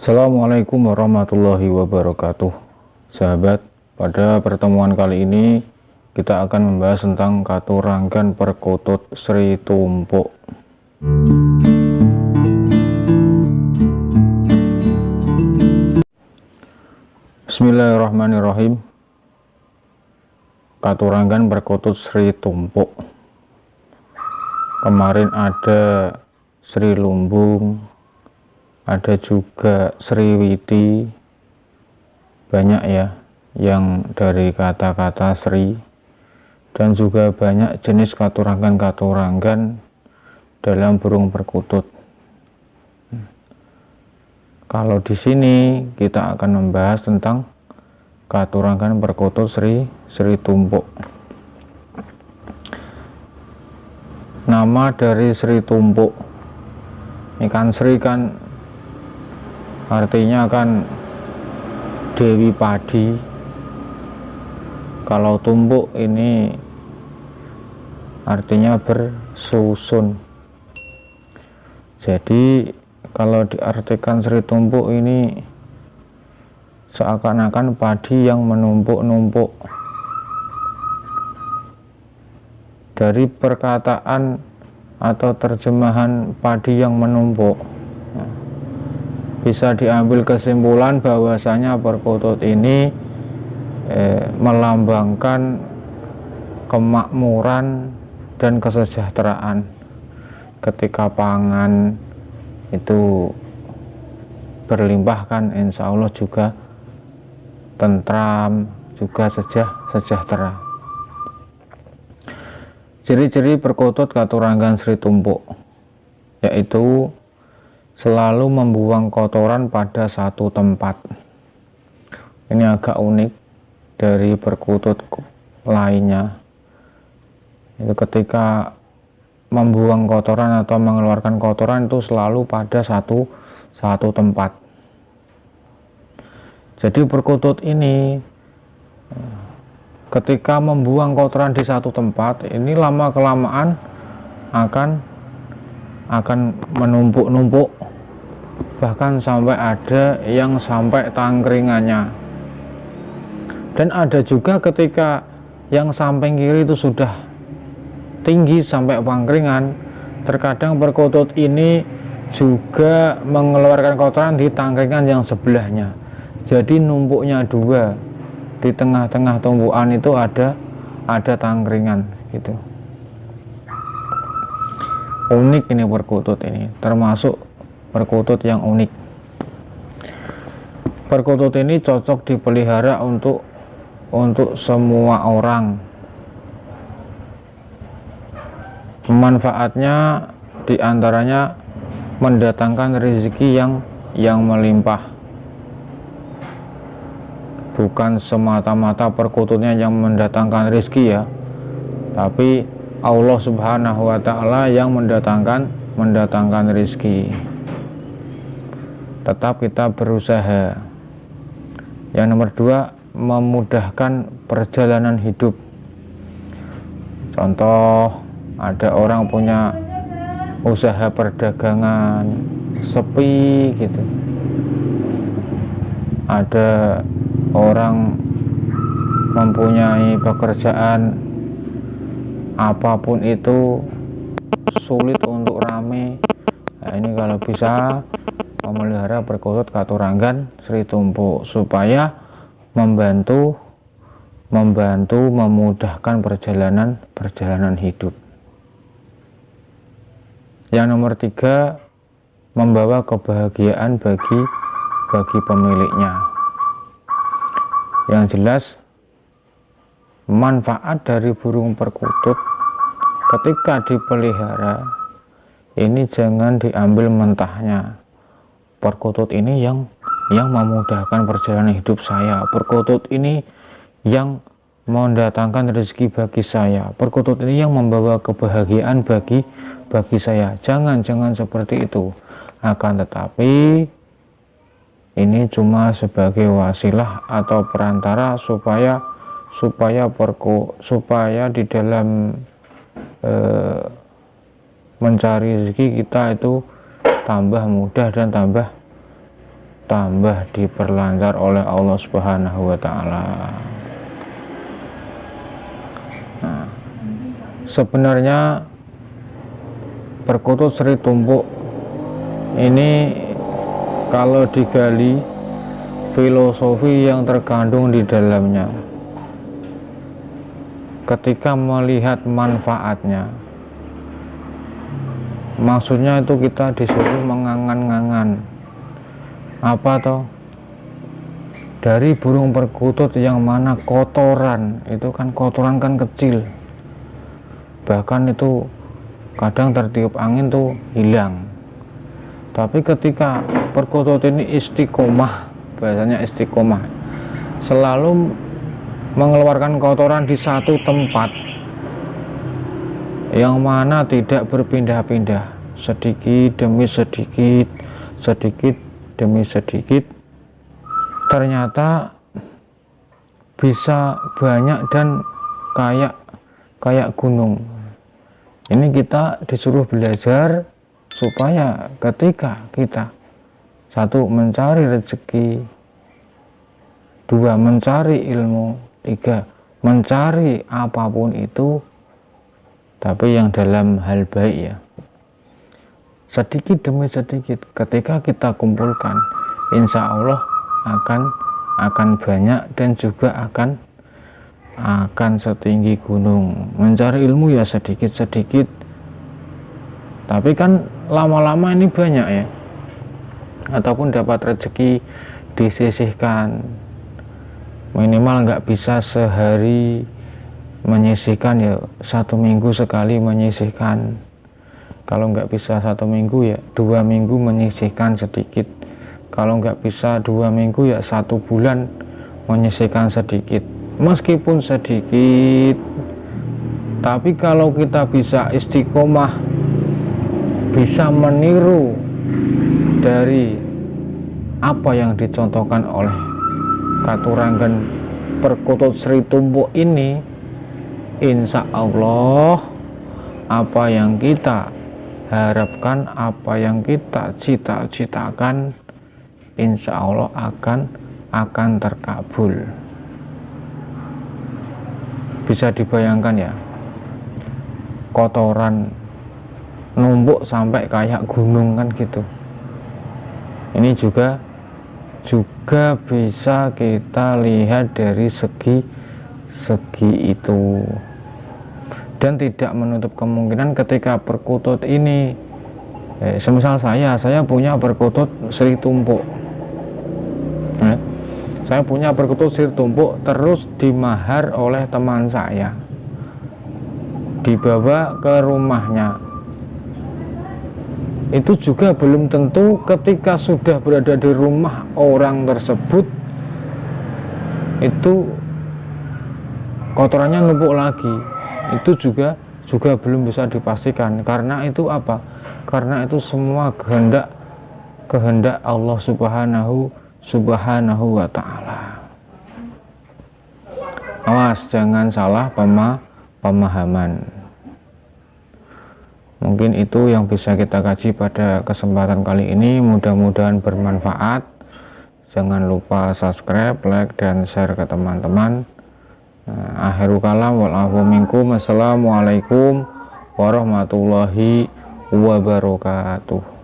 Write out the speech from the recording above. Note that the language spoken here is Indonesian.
Assalamualaikum warahmatullahi wabarakatuh. Sahabat, pada pertemuan kali ini kita akan membahas tentang Katuranggan Perkutut Sri Tumpuk. Bismillahirrahmanirrahim. Katuranggan Perkutut Sri Tumpuk. Kemarin ada Sri Lumbung, ada juga Sriwiti, banyak ya yang dari kata-kata Sri, dan juga banyak jenis katuranggan dalam burung perkutut. Kalau di sini kita akan membahas tentang katuranggan perkutut Sri Tumpuk. Nama dari Sri Tumpuk, ini kan Sri kan artinya kan Dewi Padi. Kalau tumpuk ini artinya bersusun. Jadi kalau diartikan Sri Tumpuk ini seakan-akan padi yang menumpuk-numpuk. Dari perkataan atau terjemahan padi yang menumpuk, bisa diambil kesimpulan bahwasanya perkutut ini melambangkan kemakmuran dan kesejahteraan. Ketika pangan itu berlimpah kan, insya Allah juga tentram, juga sejahtera. Ciri-ciri perkutut katuranggan Sri Tumpuk yaitu selalu membuang kotoran pada satu tempat. Ini agak unik dari perkutut lainnya. Itu ketika membuang kotoran atau mengeluarkan kotoran itu selalu pada satu tempat. Jadi perkutut ini ketika membuang kotoran di satu tempat, ini lama kelamaan akan menumpuk-numpuk, bahkan sampai ada yang sampai tangkringannya. Dan ada juga ketika yang samping kiri itu sudah tinggi sampai pangkringan, terkadang perkutut ini juga mengeluarkan kotoran di tangkringan yang sebelahnya. Jadi numpuknya dua, di tengah-tengah tumpukan itu ada tangkringan gitu. Unik ini perkutut ini, termasuk perkutut yang unik. Perkutut ini cocok dipelihara untuk semua orang. Manfaatnya diantaranya mendatangkan rezeki yang melimpah. Bukan semata-mata perkututnya yang mendatangkan rezeki ya, tapi Allah Subhanahu wa Ta'ala yang mendatangkan rezeki. Tetap kita berusaha. Yang nomor dua, memudahkan perjalanan hidup. Contoh, ada orang punya usaha perdagangan sepi gitu, ada orang mempunyai pekerjaan apapun itu sulit untuk rame. Nah, ini kalau bisa memelihara perkutut katuranggan Sri Tumpuk supaya membantu memudahkan perjalanan hidup. Yang nomor tiga, membawa kebahagiaan bagi pemiliknya. Yang jelas, manfaat dari burung perkutut ketika dipelihara ini jangan diambil mentahnya. Perkutut ini yang memudahkan perjalanan hidup saya. Perkutut ini yang mendatangkan rezeki bagi saya. Perkutut ini yang membawa kebahagiaan bagi saya. Jangan seperti itu. Akan tetapi ini cuma sebagai wasilah atau perantara supaya di dalam mencari rezeki kita itu tambah mudah dan tambah diperlancar oleh Allah Subhanahu wa Ta'ala. Nah, sebenarnya perkutut Sri Tumpuk ini kalau digali filosofi yang terkandung di dalamnya, ketika melihat manfaatnya, maksudnya itu kita disuruh mengangan-ngangan apa toh dari burung perkutut, yang mana kotoran itu kan, kotoran kan kecil, bahkan itu kadang tertiup angin tuh hilang. Tapi ketika perkutut ini istiqomah, bahasanya istiqomah, selalu mengeluarkan kotoran di satu tempat, yang mana tidak berpindah-pindah, sedikit demi sedikit, sedikit demi sedikit, ternyata bisa banyak dan kayak gunung. Ini kita disuruh belajar supaya ketika kita, satu, mencari rezeki, dua, mencari ilmu, tiga, mencari apapun itu, tapi yang dalam hal baik ya, sedikit demi sedikit ketika kita kumpulkan, insya Allah akan banyak dan juga akan setinggi gunung. Mencari ilmu ya sedikit-sedikit, tapi kan lama-lama ini banyak ya, ataupun dapat rezeki disisihkan, minimal nggak bisa sehari menyisihkan ya, 1 minggu sekali menyisihkan. Kalau nggak bisa 1 minggu ya 2 minggu menyisihkan sedikit. Kalau nggak bisa 2 minggu ya 1 bulan menyisihkan sedikit, meskipun sedikit. Tapi kalau kita bisa istiqomah, bisa meniru dari apa yang dicontohkan oleh Katurangan perkutut Sri Tumpuk ini, insya Allah apa yang kita harapkan, apa yang kita cita-citakan, insya Allah akan terkabul. Bisa dibayangkan ya, kotoran numpuk sampai kayak gunung kan gitu. Ini juga bisa kita lihat dari segi itu, dan tidak menutup kemungkinan ketika perkutut ini, semisal saya punya perkutut Sri Tumpuk, saya punya perkutut Sri Tumpuk terus dimahar oleh teman saya, dibawa ke rumahnya. Itu juga belum tentu ketika sudah berada di rumah orang tersebut itu kotorannya numpuk lagi. Itu juga belum bisa dipastikan. Karena itu apa? Karena itu semua kehendak Allah Subhanahu wa Ta'ala. Awas jangan salah pemahaman. Mungkin itu yang bisa kita kaji pada kesempatan kali ini. Mudah-mudahan bermanfaat. Jangan lupa subscribe, like, dan share ke teman-teman. Akhirul kalam wal afu minkum. Assalamualaikum warahmatullahi wabarakatuh.